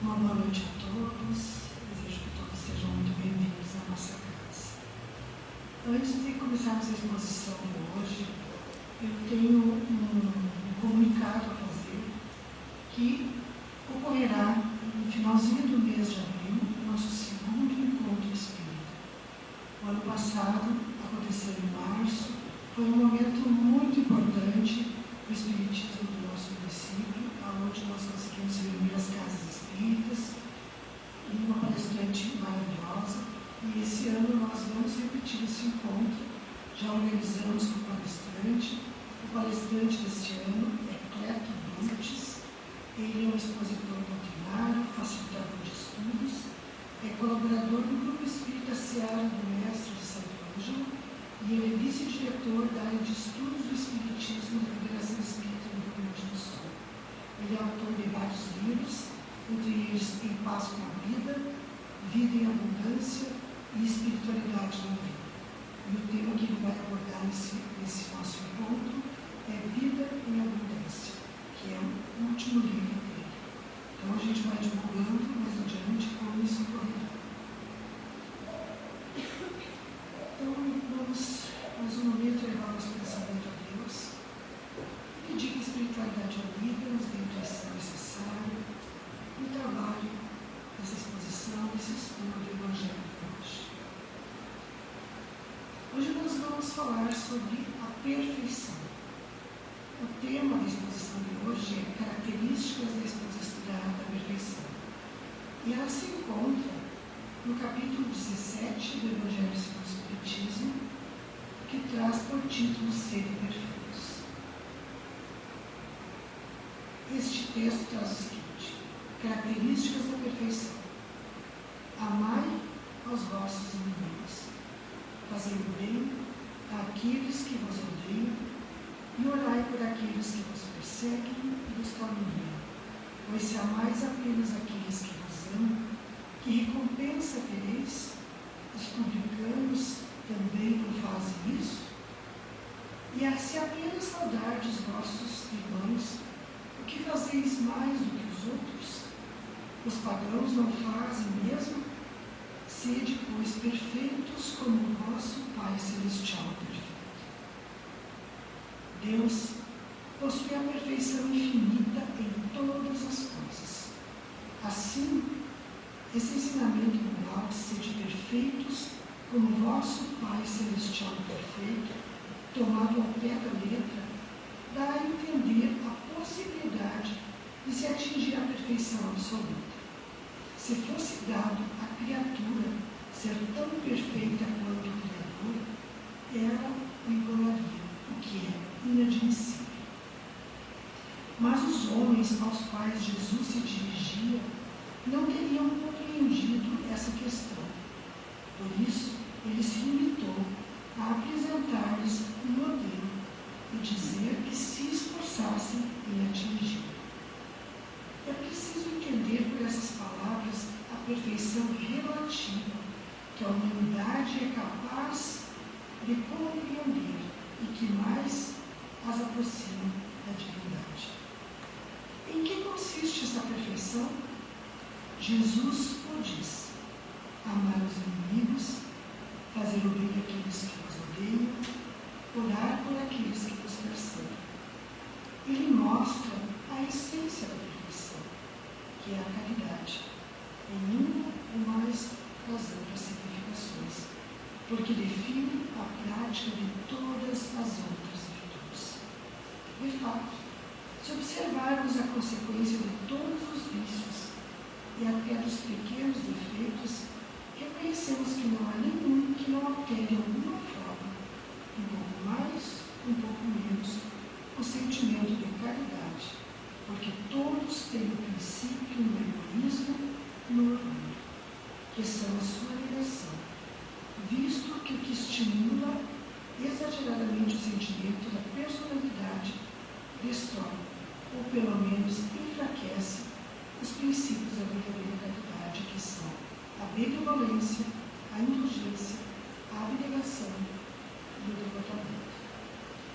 Uma boa noite a todos. Desejo que todos sejam muito bem-vindos à nossa casa. Antes de começarmos a exposição de hoje, eu tenho um comunicado a fazer que ocorrerá no finalzinho do mês de abril, nosso segundo encontro espírita. O ano passado aconteceu em março, foi um momento muito importante do espiritismo do nosso município, onde nós conseguimos reunir as casas espíritas e uma palestrante maravilhosa. E esse ano nós vamos repetir esse encontro. Já organizamos com o palestrante. O palestrante deste ano é Cleto Burtes. Ele é um expositor doutrinário, facilitador de estudos, é colaborador do Grupo Espírita Seara do Mestre de Santo Ângelo e ele é vice-diretor da área de estudos do Espiritismo da Federação Espírita do Rio Grande do Sul. Ele é autor de vários livros, entre eles Em Paz com a Vida, Vida em Abundância e Espiritualidade na Vida. E o tema que ele vai abordar nesse nosso encontro é Vida em Abundância, que é o último livro dele. Então a gente vai divulgando mais adiante como isso ocorrerá. Então vamos, mais um momento, levar nosso pensamento a Deus. Pedir que a espiritualidade unida nos dê a intuição necessária no trabalho dessa exposição, desse estudo do Evangelho de hoje. Hoje nós vamos falar sobre a perfeição. O tema da exposição de hoje é características da perfeição. E ela se encontra no capítulo 17 do Evangelho segundo o Espiritismo, que traz por título Sede Perfeitos. Este texto traz o seguinte: características da perfeição. Amai aos vossos inimigos, fazei o bem àqueles que vos odeiam e orai por aqueles que vos perseguem e vos caluniam. Pois se amais apenas aqueles que vos amam, que recompensa tereis? Os publicanos também não fazem isso? E se apenas saudardes vossos irmãos, o que fazeis mais do que os outros? Os pagãos não fazem mesmo? Sede, pois, perfeitos como o vosso Pai Celestial perfeito. Deus possui a perfeição infinita em todas as coisas. Assim, esse ensinamento moral de sede perfeitos como o vosso Pai Celestial perfeito, tomado ao pé da letra, dá a entender a possibilidade de se atingir a perfeição absoluta. Se fosse dado à criatura ser tão perfeita quanto o Criador, ela o igualaria, o que é inadmissível. Mas os homens aos quais Jesus se dirigia não teriam compreendido essa questão. Por isso, ele se limitou a apresentar-lhes um modelo e dizer que se esforçassem em atingir. É preciso entender por essas palavras a perfeição relativa que a humanidade é capaz de compreender e que mais as aproxima da divindade. Em que consiste essa perfeição? Jesus o diz: amar os inimigos, fazer o bem àqueles que vos odeiam, orar por aqueles que vos perseguem. Ele mostra a essência da perfeição, que é a caridade, em uma ou mais das outras significações, porque define a prática de todas as outras virtudes. De fato, se observarmos a consequência de todos os vícios e até dos pequenos defeitos, reconhecemos que não há nenhum que não altere de alguma forma, um pouco mais, um pouco menos, o sentimento de caridade, porque todos têm o princípio no egoísmo e no orgulho, que são a sua negação, visto que o que estimula exageradamente o sentimento da personalidade destrói, ou pelo menos enfraquece, os princípios da verdadeira caridade, que são a benevolência, a indulgência, a abnegação e o devotamento.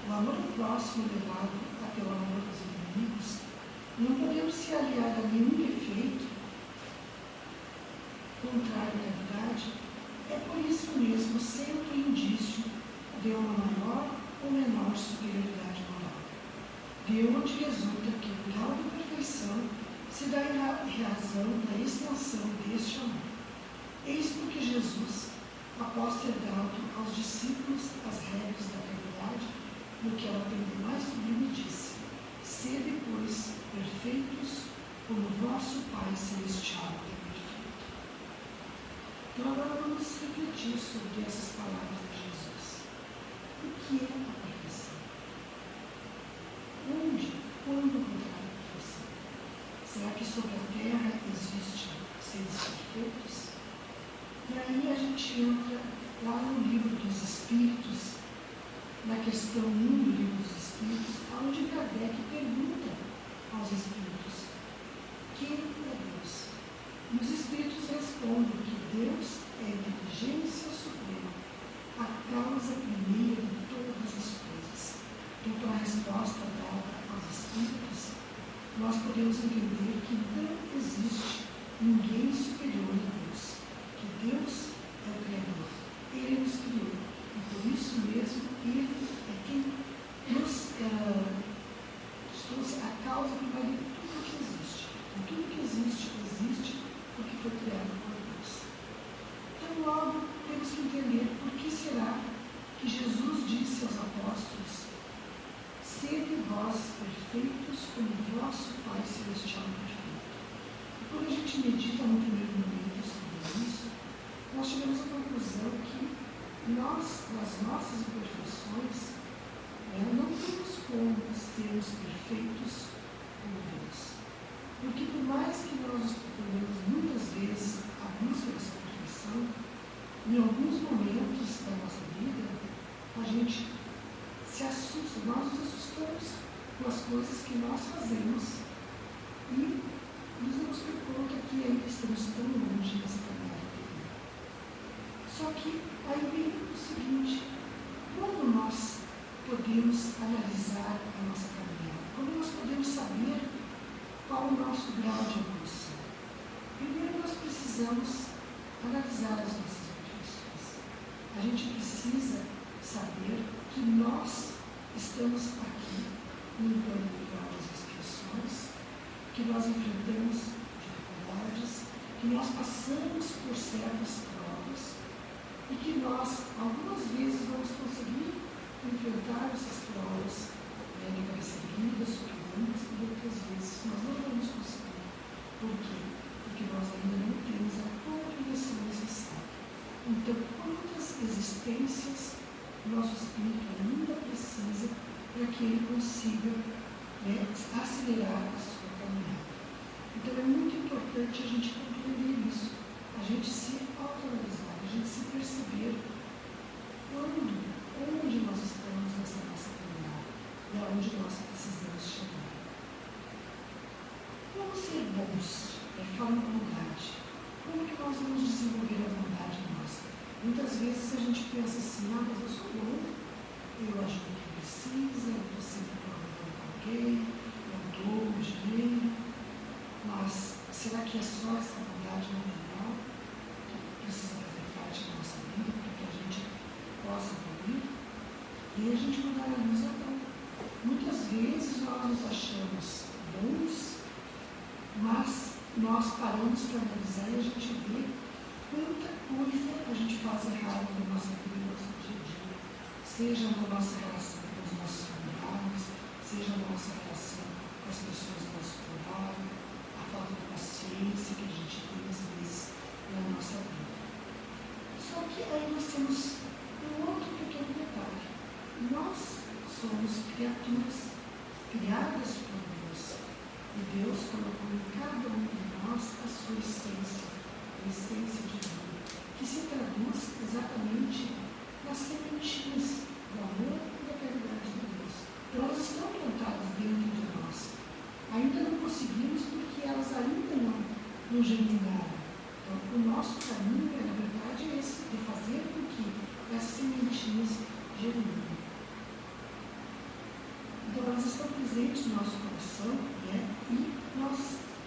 O amor ao próximo elevado até o amor dos inimigos, não podemos se aliar a nenhum defeito contrário à verdade, é por isso mesmo sempre indício de uma maior ou menor superioridade moral, de onde resulta que o grau de perfeição se dá em razão da extensão deste amor. Eis porque Jesus, após ter dado aos discípulos as regras da caridade, no que ela tem de mais sublime, disse: sede, pois, perfeitos, como vosso Pai Celestial é perfeito. Então agora vamos refletir sobre essas palavras de Jesus. O que é a perfeição? Onde, quando encontrar a perfeição? Será que sobre a Terra existem seres perfeitos? E aí a gente entra lá no livro dos Espíritos, na questão 1 do livro dos Espíritos, onde Kardec pergunta aos Espíritos: quem é Deus? E os Espíritos respondem que Deus é a inteligência suprema, a causa primeira de todas as coisas. Então, pela resposta dada aos Espíritos, nós podemos entender que não existe ninguém superior a Deus, que Deus é o Criador, Ele nos criou, e por isso mesmo Ele é quem nos trouxe a causa primeira de tudo que existe. E tudo que existe, existe porque foi criado por Deus. Então, logo, temos que entender por que será que Jesus disse aos apóstolos: sede vós perfeitos como vosso Pai Celestial é perfeito. E quando a gente medita no primeiro momento sobre isso, nós chegamos à conclusão que nós, nas nossas imperfeições, não temos como sermos perfeitos como Deus. Porque por mais que nós nos procuremos muitas vezes a busca dessa perfeição, em alguns momentos da nossa vida, a gente se assusta, nós nos assustamos com as coisas que nós fazemos e nos damos por conta que ainda estamos tão longe dessa caminhada terrível. Só que aí vem o seguinte: como nós podemos analisar a nossa caminhada? Como nós podemos saber qual o nosso grau de evolução? Primeiro, nós precisamos analisar as nossas imperfeições. A gente precisa saber que nós estamos aqui no plano de provas e expiações, que nós enfrentamos dificuldades, que nós passamos por certas provas e que nós, algumas vezes, vamos conseguir enfrentar essas provas, que vai ser lindas, sofridas, e outras vezes nós não vamos conseguir. Por quê? Porque nós ainda não temos a compreensão necessária. Então, quantas existências nosso espírito ainda precisa para que ele consiga acelerar a sua caminhada? Então, é muito importante a gente compreender isso, a gente se autoanalisar, a gente se perceber onde nós estamos nessa nossa caminhada e aonde nós precisamos chegar. Como ser bons? Fala a bondade. Como que nós vamos desenvolver a bondade nossa? Muitas vezes a gente pensa assim: mas eu sou bom, eu ajudo quem precisa, eu estou sempre colaborando com alguém, eu dou o dinheiro, mas será que é só essa bondade material que precisa fazer parte da nossa vida para que a gente possa evoluir? E aí a gente não analisa não. Muitas vezes nós nos achamos bons, mas nós paramos para analisar e a gente vê quanta coisa a gente faz errado na nossa vida, no nosso dia a dia. Seja na nossa relação com os nossos familiares, seja na nossa relação com as pessoas do nosso trabalho, a falta de paciência que a gente tem às vezes na nossa vida. Só que aí nós temos um outro pequeno detalhe. Nós somos criaturas criadas por Deus. E Deus colocou em cada um de nós a sua essência, a essência divina, que se traduz exatamente nas sementinhas do amor e da caridade de Deus. Então elas estão plantadas dentro de nós. Ainda não conseguimos porque elas ainda não germinaram. Então o nosso caminho, na verdade, é esse, de fazer com que essas sementinhas germinem. Então elas estão presentes no nosso coração, e nós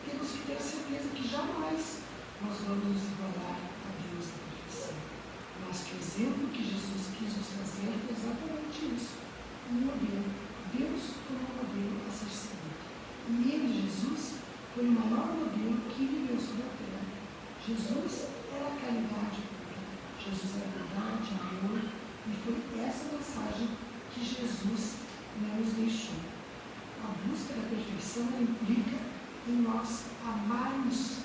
temos que ter a certeza que jamais nós vamos nos igualar a Deus na perfeição. Mas que o exemplo que Jesus quis nos fazer foi exatamente isso. Um modelo. Deus como um modelo a ser seguido. E ele, Jesus, foi o maior modelo que viveu sobre a terra. Jesus era a caridade pura. Jesus era verdade, amor. E foi essa mensagem que Jesus nos deixou. A busca da perfeição implica em nós amarmos,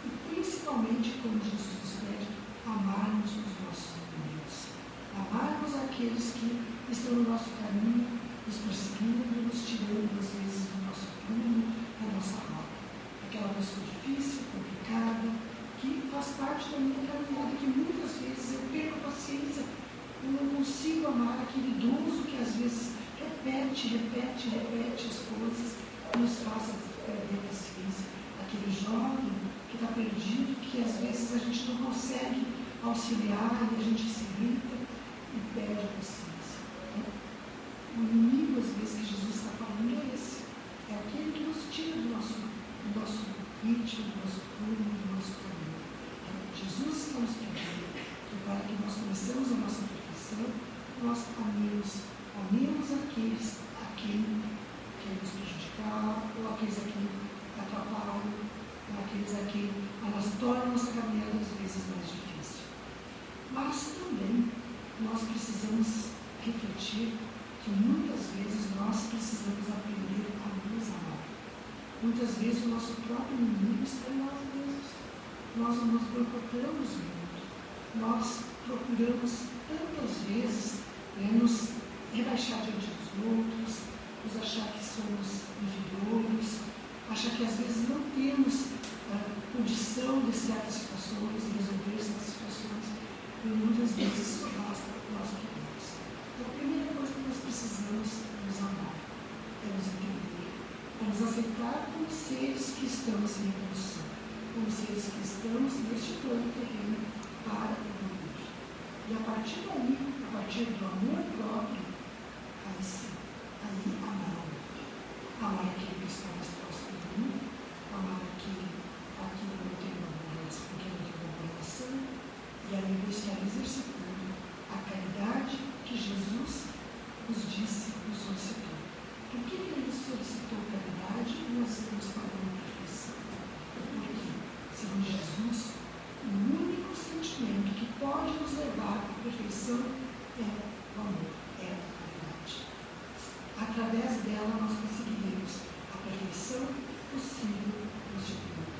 e principalmente, como Jesus nos pede, amarmos os nossos inimigos. Amarmos aqueles que estão no nosso caminho, nos perseguindo, nos tirando, às vezes, do nosso prumo, da nossa rota. Aquela pessoa difícil, complicada, que faz parte da minha caminhada, que muitas vezes eu perco a paciência, eu não consigo amar aquele idoso que às vezes repete as coisas e nos faz perder a paciência. Aquele jovem que está perdido, que às vezes a gente não consegue auxiliar e a gente se irrita e perde a paciência. O inimigo, às vezes, que Jesus está falando é esse. É aquele que nos tira do nosso ritmo, do nosso rumo, do nosso caminho. Jesus está nos pedindo que para que nós conheçamos a nossa perfeição, nós amemos aqueles a quem querem nos prejudicar, ou aqueles a quem atrapalham, ou aqueles a quem nós tornam a nossa caminhada às vezes mais difícil. Mas também nós precisamos refletir que muitas vezes nós precisamos aprender a nos amar. Muitas vezes o nosso próprio inimigo está em nós mesmos. Nós nos boicotamos muito. Nós procuramos tantas vezes nos rebaixar diante dos outros, nos achar que somos inferiores, achar que às vezes não temos condição de certas situações, de resolver certas situações, e muitas vezes basta nós queremos. Então, a primeira coisa que nós precisamos nos amar, é nos entender, é nos aceitar como seres que estamos em evolução, como seres que estamos neste plano terreno para evoluir. E a partir daí, a partir do amor próprio, aí sim, aí amar o outro. Amar aquele que está mais próximo de mim, amar aquele a quem eu não tenho uma boa relação, porque eu não tenho uma boa relação, e aí eu vou estar exercitando a caridade que Jesus nos disse, nos solicitou. Por que ele nos solicitou caridade e nós estamos falando de perfeição? Porque, segundo Jesus, o único sentimento que pode nos levar à perfeição é o amor, é a caridade. Através dela nós conseguiremos a perfeição possível nos de Deus.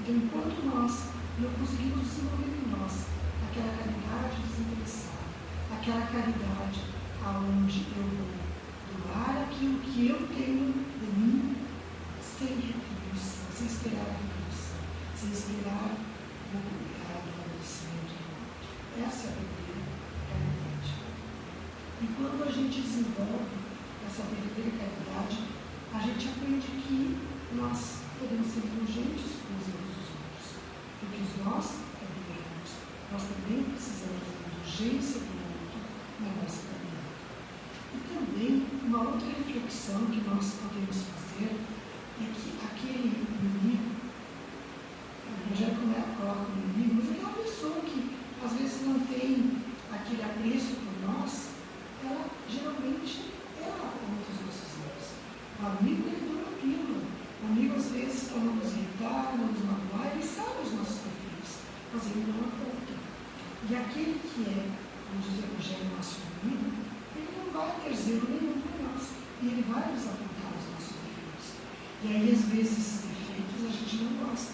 Então, enquanto nós não conseguimos desenvolver em nós aquela caridade desinteressada, aquela caridade aonde eu vou doar aquilo que eu tenho de mim, sem retribuição, sem esperar retribuição, sem esperar o agradecimento do outro. Essa é a verdadeira caridade. E quando a gente desenvolve essa verdadeira caridade, a gente aprende que nós podemos ser indulgentes com os erros dos outros, porque os nós erramos, nós também precisamos da indulgência do outro na nossa caminhada. E também, uma outra reflexão que nós podemos fazer é que aquele inimigo, o Evangelho coloca o inimigo, mas aquela pessoa que às vezes não tem aquele apreço por nós, ela geralmente aponta os nossos erros. O amigo, ele dura a pílula. O amigo, às vezes, para não nos irritar, não nos magoar, ele sabe os nossos defeitos, mas ele não aponta. E aquele que é, como diz o Evangelho, nosso inimigo, ele não vai ter zelo nenhum por nós. E ele vai nos apontar os nossos defeitos. E aí, às vezes, esses defeitos a gente não gosta.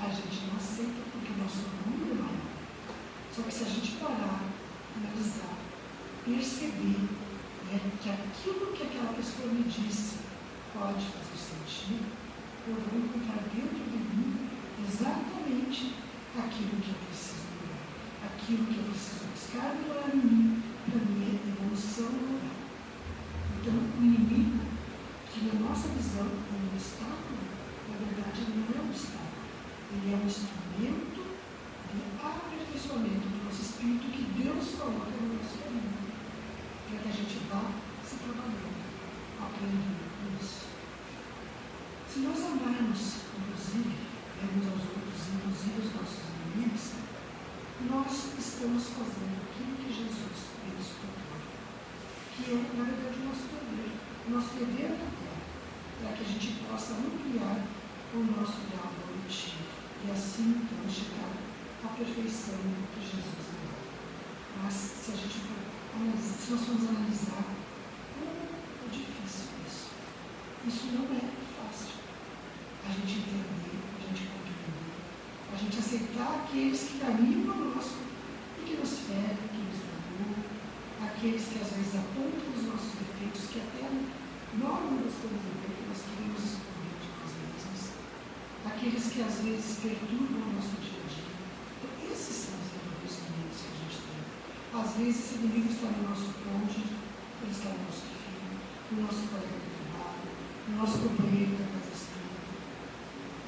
A gente não aceita, porque o nosso orgulho é maior. Só que se a gente parar, analisar, perceber que aquilo que aquela pessoa me disse pode fazer sentido, eu vou encontrar dentro de mim exatamente aquilo que eu preciso melhorar, aquilo que eu preciso buscar melhorar em mim, para a minha evolução moral. Então, o inimigo, que na nossa visão é um obstáculo, na verdade ele não é um obstáculo, ele é um instrumento de aperfeiçoamento do nosso espírito que Deus coloca no nosso caminho, para que a gente vá se trabalhando, aprendendo isso. Se nós amarmos, inclusive, uns aos outros, inclusive os nossos inimigos, nós estamos fazendo aquilo que Jesus nos propõe, que é, na verdade, o nosso dever na terra, para que a gente possa ampliar o nosso grau evolutivo e assim, então, chegar à perfeição que Jesus deu. Mas, se a gente for analisar, se nós formos analisar, como é difícil isso. Isso não é fácil. A gente entender, a gente compreender, a gente aceitar aqueles que caminham conosco e que nos ferem, que nos magoam, aqueles que às vezes apontam os nossos defeitos, que até nós não gostamos de ver, que nós queremos esconder de nós mesmos, aqueles que às vezes perturbam o nosso dia a dia. Então, esses são os verdadeiros inimigos que a gente tem. Às vezes esse inimigo está no nosso cônjuge, ele está no nosso filho, no nosso colega de trabalho, no nosso companheiro da casa espírita.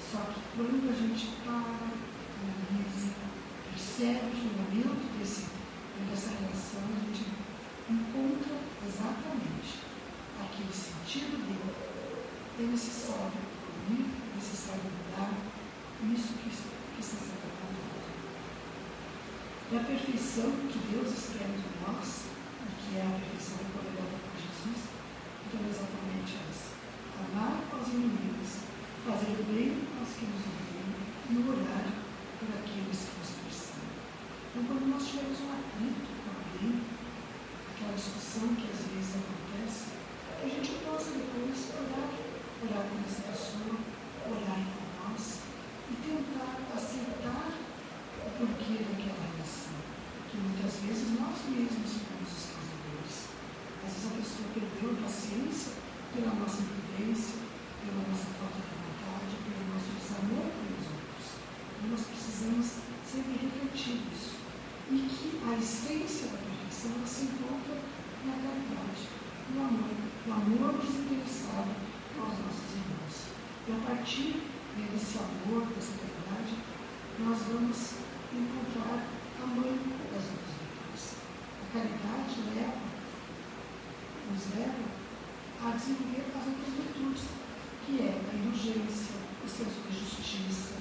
Só que quando a gente para, analisa, percebe o fundamento dessa relação, a gente encontra exatamente aquele sentido dele. É necessário evoluir, é necessário mudar isso que está sendo trabalhado. E a perfeição que Deus espera de nós, e que é a perfeição revelada por Jesus, então é exatamente essa: amar aos inimigos, fazer o bem aos que nos odeiam e orar por aqueles que nos perseguem. Então, quando nós tivermos um atrito com alguém, aquela discussão que às vezes acontece, que a gente possa depois orar por essa pessoa, orar por nós e tentar aceitar o porquê daquela relação, que muitas vezes nós mesmos somos os causadores. Às vezes a pessoa perdeu a paciência pela nossa imprudência, pela nossa falta de vontade, pelo nosso desamor pelos outros. E nós precisamos sempre refletir isso. E que a essência da perfeição ela se encontra na caridade, no amor desinteressado aos nossos irmãos. E a partir desse amor, dessa caridade, nós vamos encontrar a mãe das outras virtudes. A caridade nos leva a desenvolver as outras virtudes, que é a indulgência, o senso de justiça,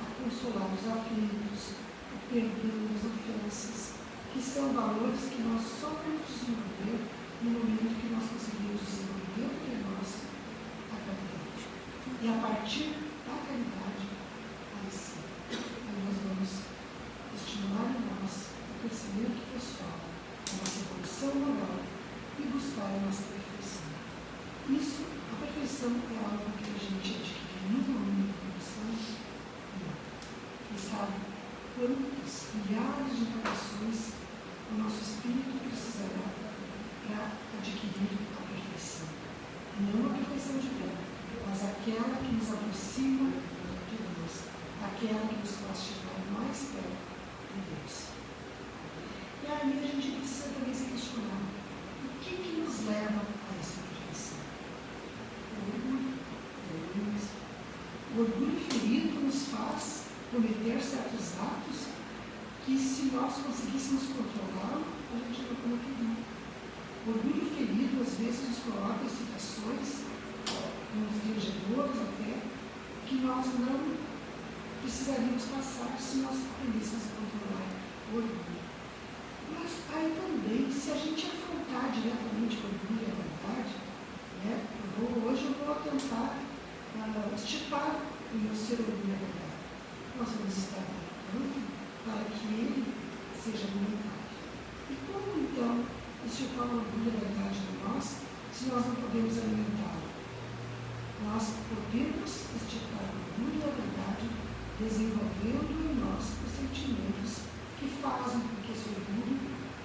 a consolar os aflitos, o perdão das ofensas, que são valores que nós só podemos desenvolver no momento que nós conseguimos desenvolver entre nós a caridade. E a partir da caridade, aí sim, aí nós vamos estimular em nós o crescimento pessoal, a nossa evolução moral e buscar a nossa perfeição. Isso, a perfeição é algo que a gente adquire numa única condição? Não. E sabe quantas milhares de encarnações o nosso espírito precisará para adquirir a perfeição? Não a perfeição divina, mas aquela que nos aproxima de Deus, aquela que nos faz chegar mais perto de Deus. E aí a gente precisa também se questionar: o que nos leva a essa perfeição? O orgulho ferido nos faz cometer certos atos que, se nós conseguíssemos controlá-lo, a gente não cometeria. O orgulho ferido, às vezes, nos coloca em situações constrangedoras até, que nós não precisaríamos passar se nós aprendêssemos a controlar o orgulho. Mas aí também, se a gente afrontar diretamente o orgulho e a vaidade, né, hoje eu vou tentar estipar o meu ser orgulho e a vaidade. Nós vamos estar trabalhando para que ele seja alimentado. E como então estipar o orgulho e a vaidade de nós, se nós não podemos alimentá-lo? Nós podemos estipar o orgulho e a vaidade desenvolvendo em nós os sentimentos que fazem com que esse orgulho,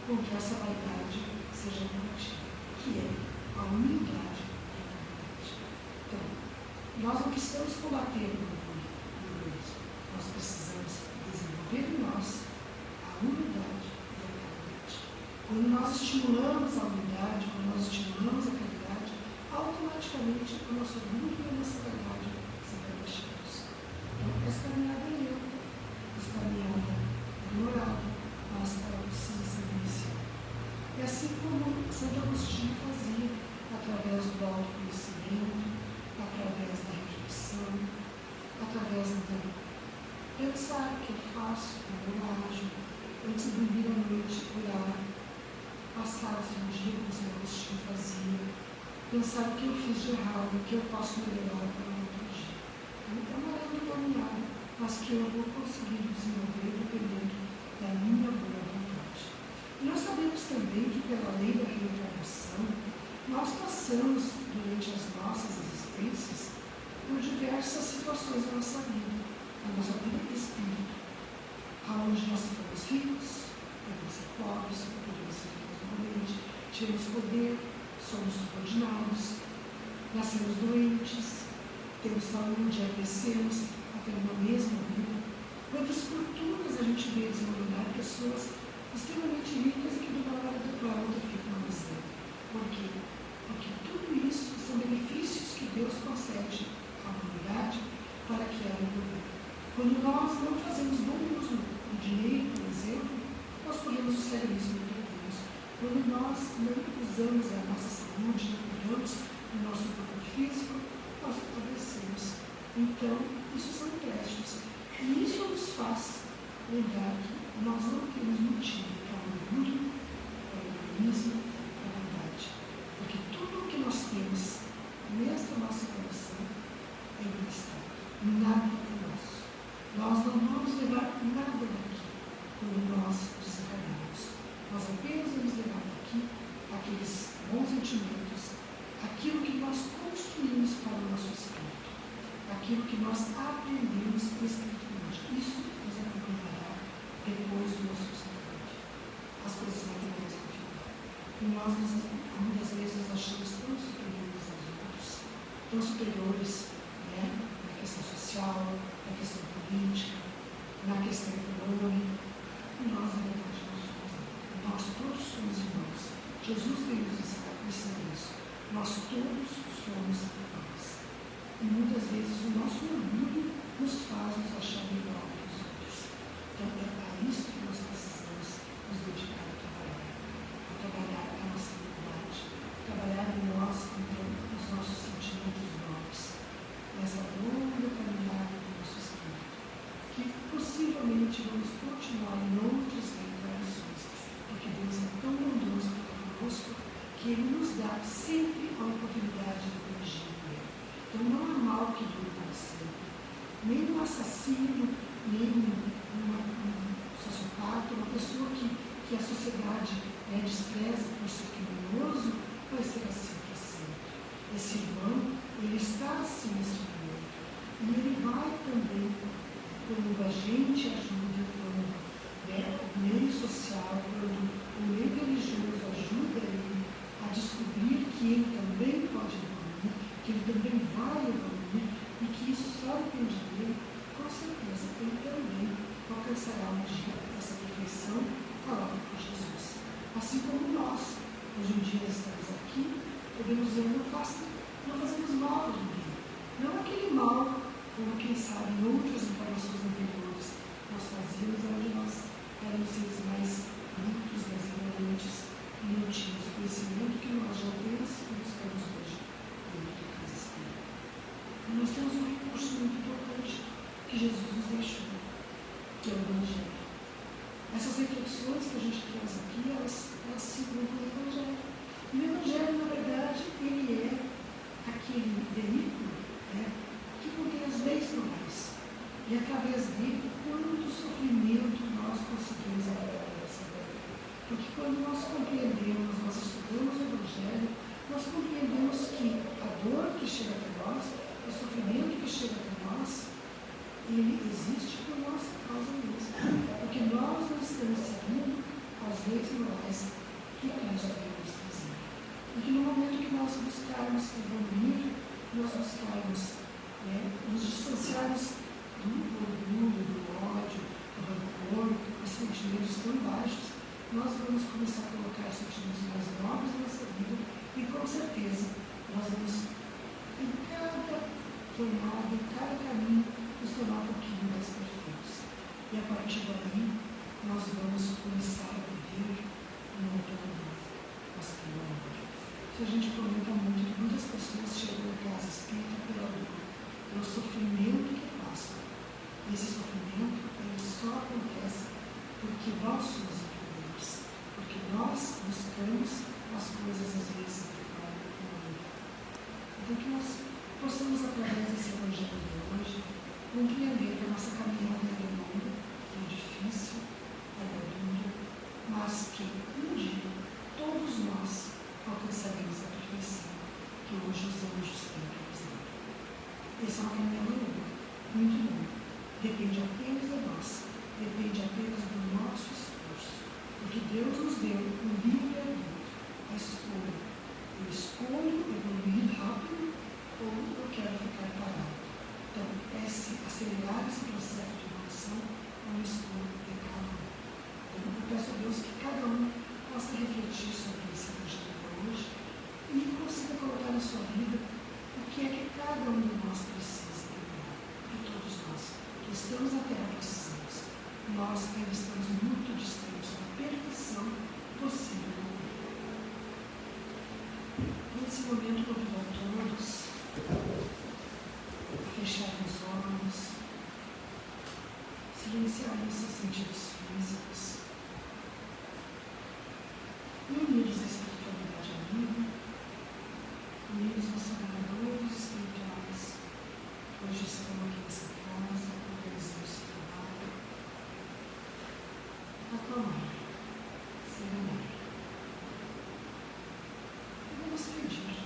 com que essa vaidade seja combatida, que é a humildade e a caridade. Então, nós não precisamos combater o orgulho e o egoísmo. Nós precisamos desenvolver em nós a humildade e a caridade. Quando nós estimulamos a humildade, quando nós estimulamos a caridade, automaticamente o nosso orgulho e a nossa caridade são rebaixados. Então, essa caminhada é lenta, essa caminhada é demorada, mas ela precisa ser iniciada. E assim como Santo Agostinho fazia, através do autoconhecimento, através da reflexão, através Pensar o que eu faço, como eu ajo, antes de dormir à noite, orar, passar um dia com os negócios que eu fazia, pensar o que eu fiz de errado, o que eu posso melhorar para outro dia. É uma lenta caminhada, mas que eu vou conseguir desenvolver dependendo da minha boa vontade. E nós sabemos também que pela lei da reencarnação, nós passamos durante as nossas existências por diversas situações da nossa vida, da nossa vida de espírito, aonde nós fomos ricos, podemos ser pobres, podemos ser doentes, tivemos poder, somos subordinados, nascemos doentes, temos saúde, adoecemos, até uma mesma vida. Quantas fortunas a gente vê desenvolver pessoas extremamente ricas e que de uma hora para outra ficam na miséria. Por quê? Porque tudo isso são benefícios que Deus concede à humanidade para que ela evolua. Quando nós não fazemos bom uso do dinheiro, por exemplo, nós corremos o serviço de Deus. Quando nós não usamos a nossa saúde, não cuidamos do nosso corpo físico, nós adoecemos. Então, isso são empréstimos. E isso nos faz lembrar que nós não temos motivo para orgulho, para egoísmo, para vontade. Porque tudo o que nós temos nesta nossa condição é emprestado. Nada é nosso. Nós não vamos levar nada daqui quando nós desencarnamos. Nós apenas vamos levar daqui aqueles bons sentimentos, aquilo que nós construímos para o nosso espírito, aquilo que nós aprendemos espiritualmente. Isso nos acompanhará depois do nosso sofrimento. As coisas materiais vão ficar. E nós, muitas vezes, nos achamos tão superiores aos outros, tão superiores, né, na questão social, na questão política, na questão econômica. E nós, na verdade, não somos nada. Nós todos somos irmãos. Jesus veio nos ensinar isso. Nós todos somos irmãos. E muitas vezes o nosso orgulho nos faz nos achar melhor que os outros. Então é a isso que nós precisamos nos dedicar a trabalhar a nossa humildade, trabalhar em nós, então, os nossos sentimentos nobres, nessa longa caminhada do nosso espírito, que possivelmente vamos continuar em outras reencarnações, porque Deus é tão bondoso conosco que Ele nos dá sempre a oportunidade de corrigir o erro. Então não há mal que dure para sempre. Nem um assassino, nem um sociopata, uma pessoa que a sociedade despreza por ser criminoso, vai ser assim para sempre. Esse irmão, ele está assim nesse mundo. E ele vai também, quando a gente ajuda, quando o meio social, quando o meio religioso ajuda ele a descobrir que ele também pode evoluir, que ele também vai evoluir, e que isso só depende dele, com certeza ele também alcançará um dia essa perfeição falada por Jesus. Assim como nós, hoje em dia estamos aqui, podemos dizer, não fazemos mal a ninguém. Não aquele mal, como quem sabe em outras encarnações anteriores nós fazíamos, onde nós éramos seres mais limpos, mais ignorantes, e não tínhamos o conhecimento que nós já temos e buscamos hoje dentro da casa espírita. E nós temos um recurso muito importante que Jesus nos deixou, que é o Evangelho. Essas reflexões que a gente traz aqui, elas se encontram no Evangelho. E o Evangelho, na verdade, ele é aquele veículo, que contém as leis morais. E através dele, quanto sofrimento nós conseguimos alegrar nessa vida. Porque quando nós compreendemos, nós estudamos o Evangelho, nós compreendemos que a dor que chega até nós, o sofrimento que chega até nós, ele existe por nossa causa mesmo. Porque nós não estamos seguindo as leis morais que Cristo veio nos trazer. E que no momento que nós buscarmos evoluir, nós buscarmos nos distanciarmos do orgulho, do ódio, do rancor, dos sentimentos tão baixos, nós vamos começar a colocar sentimentos mais nobres na nossa vida e com certeza nós vamos, em cada jornada, em cada caminho, nos tornar um pouquinho mais perfeitos. E a partir daí, nós vamos começar a viver um outono novo, mas pelo amor. Se a gente comenta muito que muitas pessoas chegam na casa espírita pela dor, pelo sofrimento que passam. E esse sofrimento compreender que a nossa caminhada é longa, que é difícil, é dura, mas que um dia todos nós alcançaremos a perfeição que hoje os anjos têm para dizer. Esse é uma caminhada longa, muito longa. Depende apenas de nós, depende apenas do nosso esforço, porque Deus nos deu um livre-arbítrio, a escolha. Eu escolho evoluir rápido ou eu quero ficar parado. Então, acelerar esse processo de evolução é uma escolha de cada um. Então, eu peço a Deus que cada um possa refletir sobre esse projeto hoje e consiga colocar na sua vida o que é que cada um de nós precisa terminar. E todos nós que estamos na Terra precisamos. Nós ainda estamos muito distantes da perfeição possível na vida. Nesse momento, convido a todos a fecharem os olhos, silenciarem seus sentidos físicos, unidos à espiritualidade amiga, unidos aos trabalhadores espirituais que hoje estão aqui nessa casa, organizando esse trabalho. Acalmar, serenar. E vamos pedir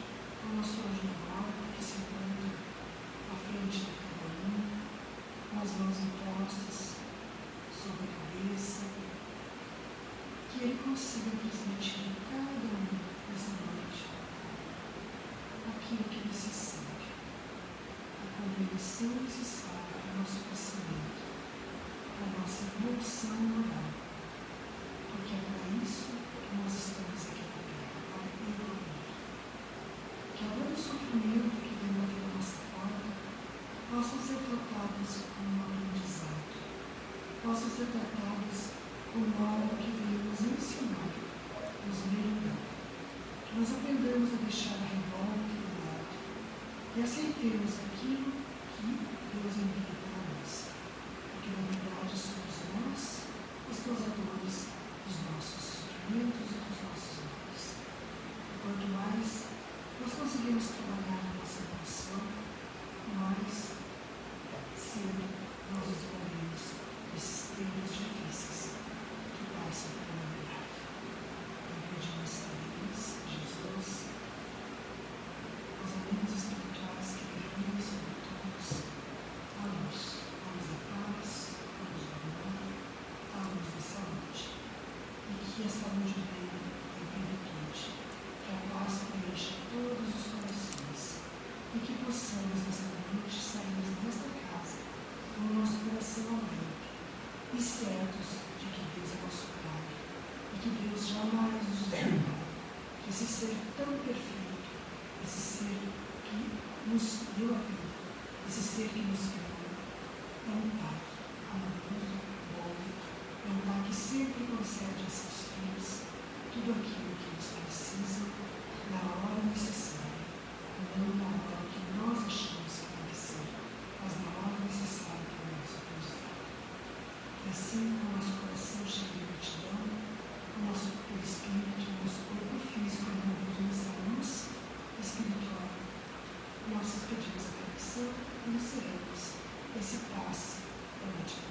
ao nosso anjo da guarda que se encontra à frente de cada um, com as mãos impostas sobre a cabeça, que ele consiga transmitir a cada um nessa noite aquilo que é necessário, a compreensão necessária para o nosso crescimento, para a nossa evolução moral, porque é para isso que nós estamos aqui na Terra, para evoluir. Que a dor e o sofrimento que vem aqui da nossa porta possam ser tratados como um aprendizado, possam ser tratados como algo que veio nos ensinar, nos melhorar. Que nós aprendamos a deixar a revolta de lado e aceitemos aquilo que Deus envia para nós. Porque na verdade somos nós os causadores dos nossos sofrimentos e dos nossos males. E quanto mais nós conseguimos trabalhar na nossa evolução, mais cedo nós nos livraremos desses tempos difíceis que passam pela humanidade. Então pedimos a Deus, Jesus, aos amigos espirituais que derramam sobre todos a luz da paz, a luz do amor, a luz da saúde. E que a saúde venha em plenitude, que a paz preencha todos os corações e que possamos nesta noite sairmos desta casa com o nosso coração aberto e certos de que Deus é nosso Pai e que Deus jamais nos desampara, que esse ser tão perfeito, esse ser que nos deu a vida, esse ser que nos criou, é um Pai amoroso, bom, é um Pai que sempre concede a seus filhos tudo aquilo que eles precisam na hora necessária, não na hora que nós achamos que tem que ser, mas na hora necessária para o nosso aprendizado. E assim, com o nosso coração cheio de gratidão, o nosso espírito, o nosso corpo físico envolvido nessa luz espiritual, nós pedimos a permissão e encerramos esse passe da gratidão.